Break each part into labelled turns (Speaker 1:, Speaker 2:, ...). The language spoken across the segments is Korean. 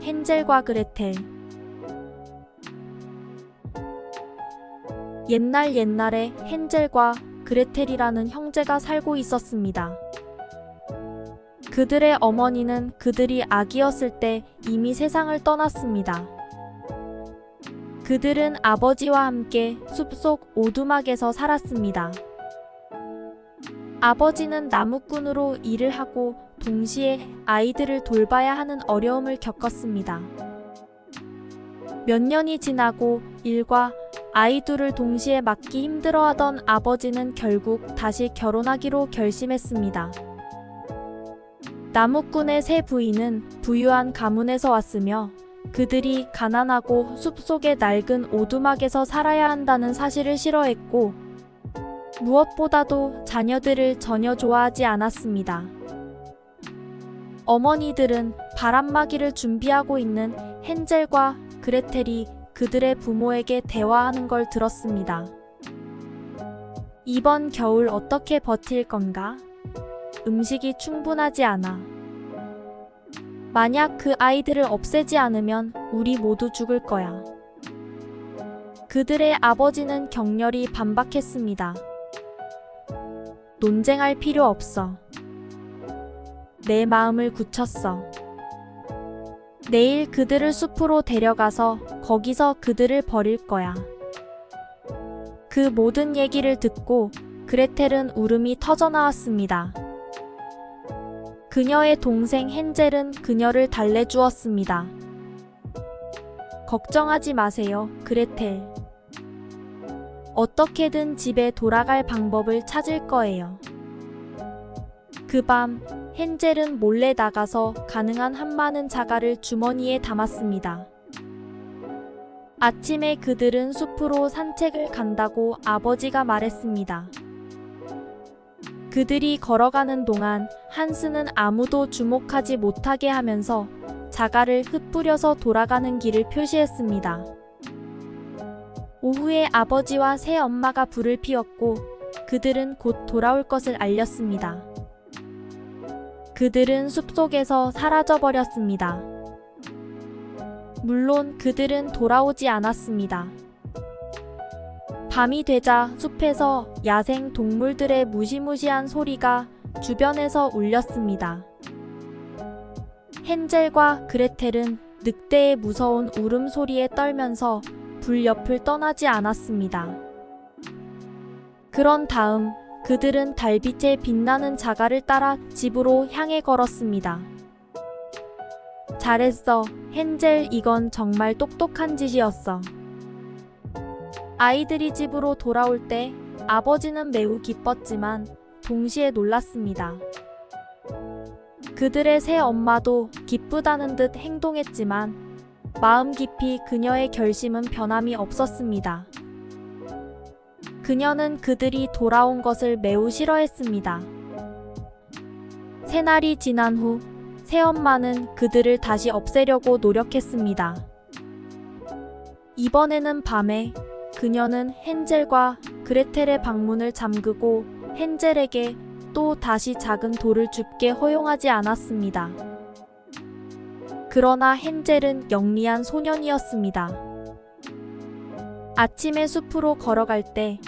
Speaker 1: 헨젤과 그레텔. 옛날에 헨젤과 그레텔이라는 형제가 살고 있었습니다. 그들의 어머니는 그들이 아기였을 때 이미 세상을 떠났습니다. 그들은 아버지와 함께 숲속 오두막에서 살았습니다. 아버지는 나무꾼으로 일을 하고 동시에 아이들을 돌봐야 하는 어려움을 겪었습니다. 몇 년이 지나고 일과 아이 둘을 동시에 맡기 힘들어하던 아버지는 결국 다시 결혼하기로 결심했습니다. 나무꾼의 세 부인은 부유한 가문에서 왔으며 그들이 가난하고 숲속의 낡은 오두막에서 살아야 한다는 사실을 싫어했고 무엇보다도 자녀들을 전혀 좋아하지 않았습니다. 어머니들은 바람막이를 준비하고 있는 헨젤과 그레텔이 그들의 부모에게 대화하는 걸 들었습니다. 이번 겨울 어떻게 버틸 건가? 음식이 충분하지 않아. 만약 그 아이들을 없애지 않으면 우리 모두 죽을 거야. 그들의 아버지는 격렬히 반박했습니다. 논쟁할 필요 없어. 내 마음을 굳혔어. 내일 그들을 숲으로 데려가서 거기서 그들을 버릴 거야. 그 모든 얘기를 듣고 그레텔은 울음이 터져나왔습니다. 그녀의 동생 헨젤은 그녀를 달래주었습니다. 걱정하지 마세요, 그레텔. 어떻게든 집에 돌아갈 방법을 찾을 거예요. 그 밤 헨젤은 몰래 나가서 가능한 한 많은 자갈을 주머니에 담았습니다. 아침에 그들은 숲으로 산책을 간다고 아버지가 말했습니다. 그들이 걸어가는 동안 한스는 아무도 주목하지 못하게 하면서 자갈을 흩뿌려서 돌아가는 길을 표시했습니다. 오후에 아버지와 새엄마가 불을 피웠고 그들은 곧 돌아올 것을 알렸습니다. 그들은 숲속에서 사라져버렸습니다. 물론 그들은 돌아오지 않았습니다. 밤이 되자 숲에서 야생 동물들의 무시무시한 소리가 주변에서 울렸습니다. 헨젤과 그레텔은 늑대의 무서운 울음소리에 떨면서 불 옆을 떠나지 않았습니다. 그런 다음 그들은 달빛에 빛나는 자갈을 따라 집으로 향해 걸었습니다. 잘했어, 헨젤. 이건 정말 똑똑한 짓이었어. 아이들이 집으로 돌아올 때 아버지는 매우 기뻤지만 동시에 놀랐습니다. 그들의 새 엄마도 기쁘다는 듯 행동했지만 마음 깊이 그녀의 결심은 변함이 없었습니다. 그녀는 그들이 돌아온 것을 매우 싫어했습니다. 새날이 지난 후 새엄마는 그들을 다시 없애려고 노력했습니다. 이번에는 밤에 그녀는 헨젤과 그레텔의 방문을 잠그고 헨젤에게 또 다시 작은 돌을 줍게 허용하지 않았습니다. 그러나 헨젤은 영리한 소년이었습니다. 아침에 숲으로 걸어갈 때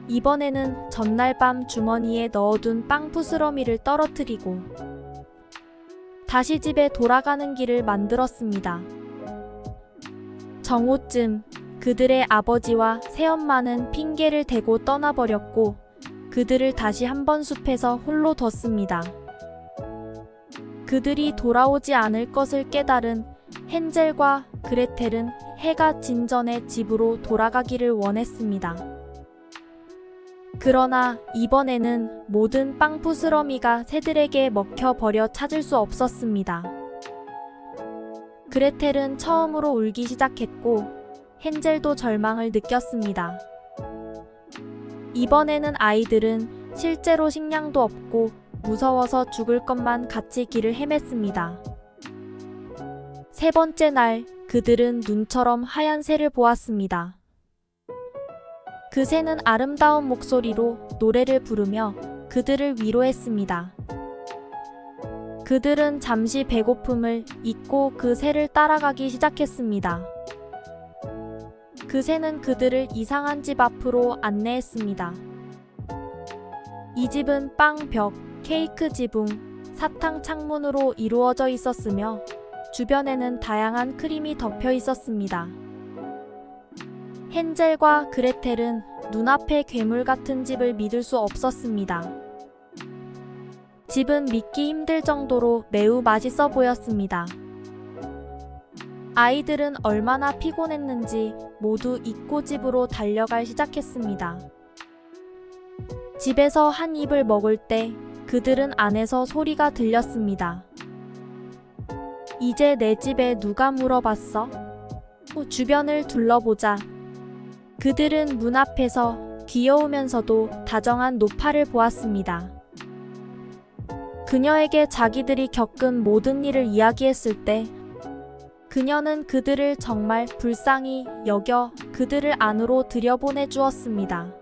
Speaker 1: 이번에는 전날 밤 주머니에 넣어둔 빵 부스러미를 떨어뜨리고 다시 집에 돌아가는 길을 만들었습니다. 정오쯤 그들의 아버지와 새엄마는 핑계를 대고 떠나버렸고 그들을 다시 한번 숲에서 홀로 뒀습니다. 그들이 돌아오지 않을 것을 깨달은 헨젤과 그레텔은 해가 진 전에 집으로 돌아가기를 원했습니다. 그러나 이번에는 모든 빵 부스러미가 새들에게 먹혀버려 찾을 수 없었습니다. 그레텔은 처음으로 울기 시작했고 헨젤도 절망을 느꼈습니다. 이번에는 아이들은 실제로 식량도 없고 무서워서 죽을 것만 같이 길을 헤맸습니다. 세 번째 날 그들은 눈처럼 하얀 새를 보았습니다. 그 새는 아름다운 목소리로 노래를 부르며 그들을 위로했습니다. 그들은 잠시 배고픔을 잊고 그 새를 따라가기 시작했습니다. 그 새는 그들을 이상한 집 앞으로 안내했습니다. 이 집은 빵, 벽, 케이크 지붕, 사탕 창문으로 이루어져 있었으며 주변에는 다양한 크림이 덮여 있었습니다. 헨젤과 그레텔은 눈앞의 괴물 같은 집을 믿을 수 없었습니다. 집은 믿기 힘들 정도로 매우 맛있어 보였습니다. 아이들은 얼마나 피곤했는지 모두 잊고 집으로 달려갈 시작했습니다. 집에서 한 입을 먹을 때 그들은 안에서 소리가 들렸습니다. 이제 내 집에 누가 물어봤어? 주변을 둘러보자. 그들은 문 앞에서 귀여우면서도 다정한 노파를 보았습니다. 그녀에게 자기들이 겪은 모든 일을 이야기했을 때 그녀는 그들을 정말 불쌍히 여겨 그들을 안으로 들여보내 주었습니다.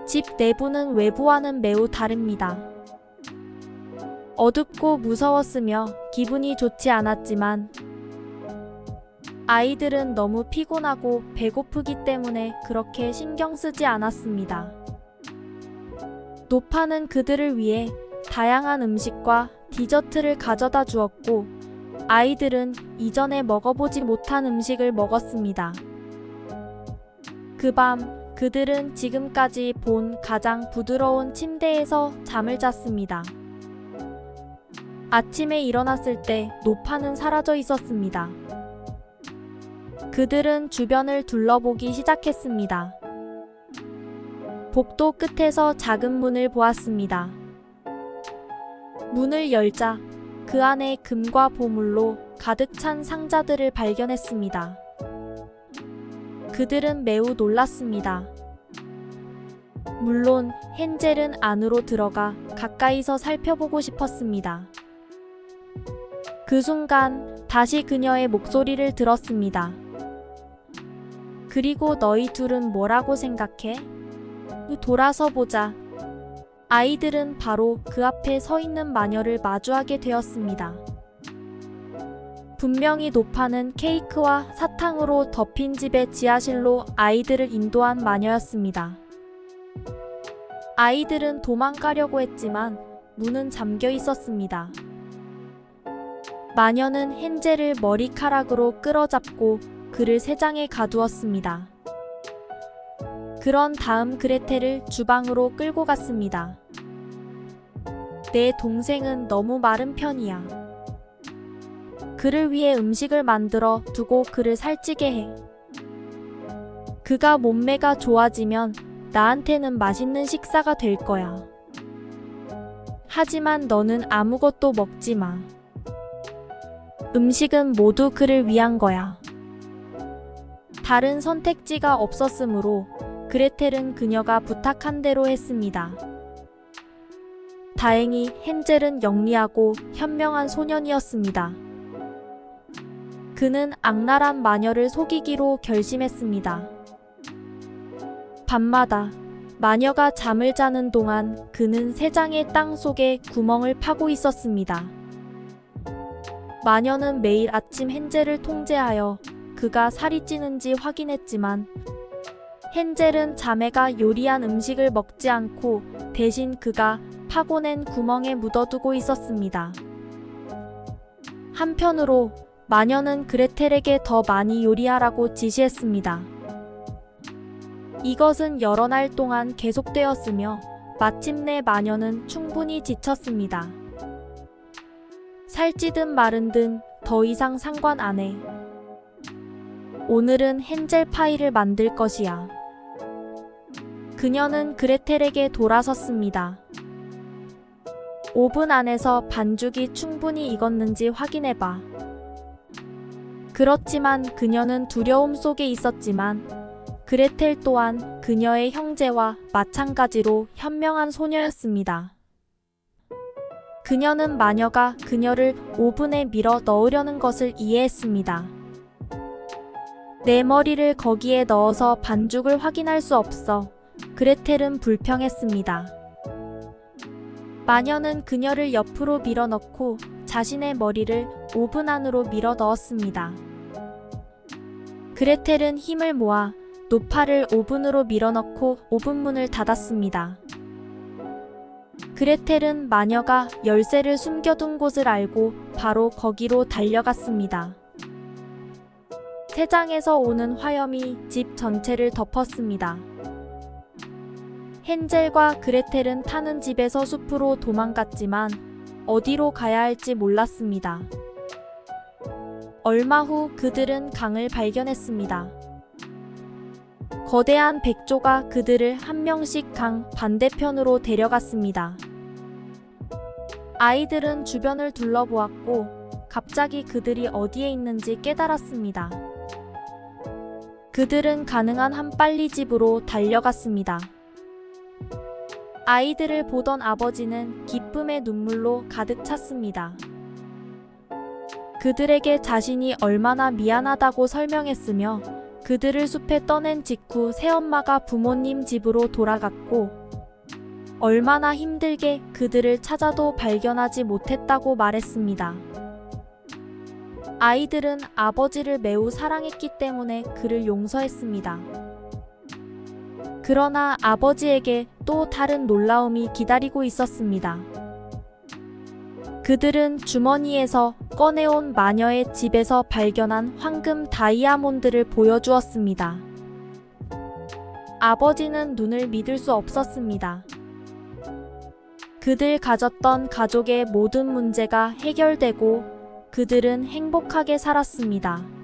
Speaker 1: 집 내부는 외부와는 매우 다릅니다. 어둡고 무서웠으며 기분이 좋지 않았지만 아이들은 너무 피곤하고 배고프기 때문에 그렇게 신경 쓰지 않았습니다. 노파는 그들을 위해 다양한 음식과 디저트를 가져다 주었고 아이들은 이전에 먹어보지 못한 음식을 먹었습니다. 그 밤 그들은 지금까지 본 가장 부드러운 침대에서 잠을 잤습니다. 아침에 일어났을 때 노파는 사라져 있었습니다. 그들은 주변을 둘러보기 시작했습니다. 복도 끝에서 작은 문을 보았습니다. 문을 열자 그 안에 금과 보물로 가득 찬 상자들을 발견했습니다. 그들은 매우 놀랐습니다. 물론 헨젤은 안으로 들어가 가까이서 살펴보고 싶었습니다. 그 순간 다시 그녀의 목소리를 들었습니다. 그리고 너희 둘은 뭐라고 생각해? 돌아서 보자. 아이들은 바로 그 앞에 서 있는 마녀를 마주하게 되었습니다. 분명히 노파는 케이크와 사탕으로 덮인 집의 지하실로 아이들을 인도한 마녀였습니다. 아이들은 도망가려고 했지만 문은 잠겨 있었습니다. 마녀는 헨젤을 머리카락으로 끌어잡고 그를 새장에 가두었습니다. 그런 다음 그레텔을 주방으로 끌고 갔습니다. 내 동생은 너무 마른 편이야. 그를 위해 음식을 만들어 두고 그를 살찌게 해. 그가 몸매가 좋아지면 나한테는 맛있는 식사가 될 거야. 하지만 너는 아무것도 먹지 마. 음식은 모두 그를 위한 거야. 다른 선택지가 없었으므로 그레텔은 그녀가 부탁한 대로 했습니다. 다행히 헨젤은 영리하고 현명한 소년이었습니다. 그는 악랄한 마녀를 속이기로 결심했습니다. 밤마다 마녀가 잠을 자는 동안 그는 새장의 땅 속에 구멍을 파고 있었습니다. 마녀는 매일 아침 헨젤을 통제하여 그가 살이 찌는지 확인했지만 헨젤은 자매가 요리한 음식을 먹지 않고 대신 그가 파고낸 구멍에 묻어두고 있었습니다. 한편으로 마녀는 그레텔에게 더 많이 요리하라고 지시했습니다. 이것은 여러 날 동안 계속되었으며 마침내 마녀는 충분히 지쳤습니다. 살찌든 마른든 더 이상 상관 안 해. 오늘은 헨젤 파이를 만들 것이야. 그녀는 그레텔에게 돌아섰습니다. 오븐 안에서 반죽이 충분히 익었는지 확인해봐. 그렇지만 그녀는 두려움 속에 있었지만 그레텔 또한 그녀의 형제와 마찬가지로 현명한 소녀였습니다. 그녀는 마녀가 그녀를 오븐에 밀어 넣으려는 것을 이해했습니다. 내 머리를 거기에 넣어서 반죽을 확인할 수 없어. 그레텔은 불평했습니다. 마녀는 그녀를 옆으로 밀어넣고 자신의 머리를 오븐 안으로 밀어 넣었습니다. 그레텔은 힘을 모아 노파를 오븐으로 밀어넣고 오븐 문을 닫았습니다. 그레텔은 마녀가 열쇠를 숨겨둔 곳을 알고 바로 거기로 달려갔습니다. 새장에서 오는 화염이 집 전체를 덮었습니다. 헨젤과 그레텔은 타는 집에서 숲으로 도망갔지만 어디로 가야 할지 몰랐습니다. 얼마 후 그들은 강을 발견했습니다. 거대한 백조가 그들을 한 명씩 강 반대편으로 데려갔습니다. 아이들은 주변을 둘러보았고 갑자기 그들이 어디에 있는지 깨달았습니다. 그들은 가능한 한 빨리 집으로 달려갔습니다. 아이들을 보던 아버지는 기쁨의 눈물로 가득 찼습니다. 그들에게 자신이 얼마나 미안하다고 설명했으며 그들을 숲에 떠낸 직후 새엄마가 부모님 집으로 돌아갔고 얼마나 힘들게 그들을 찾아도 발견하지 못했다고 말했습니다. 아이들은 아버지를 매우 사랑했기 때문에 그를 용서했습니다. 그러나 아버지에게 또 다른 놀라움이 기다리고 있었습니다. 그들은 주머니에서 꺼내온 마녀의 집에서 발견한 황금 다이아몬드를 보여주었습니다. 아버지는 눈을 믿을 수 없었습니다. 그들 가졌던 가족의 모든 문제가 해결되고 그들은 행복하게 살았습니다.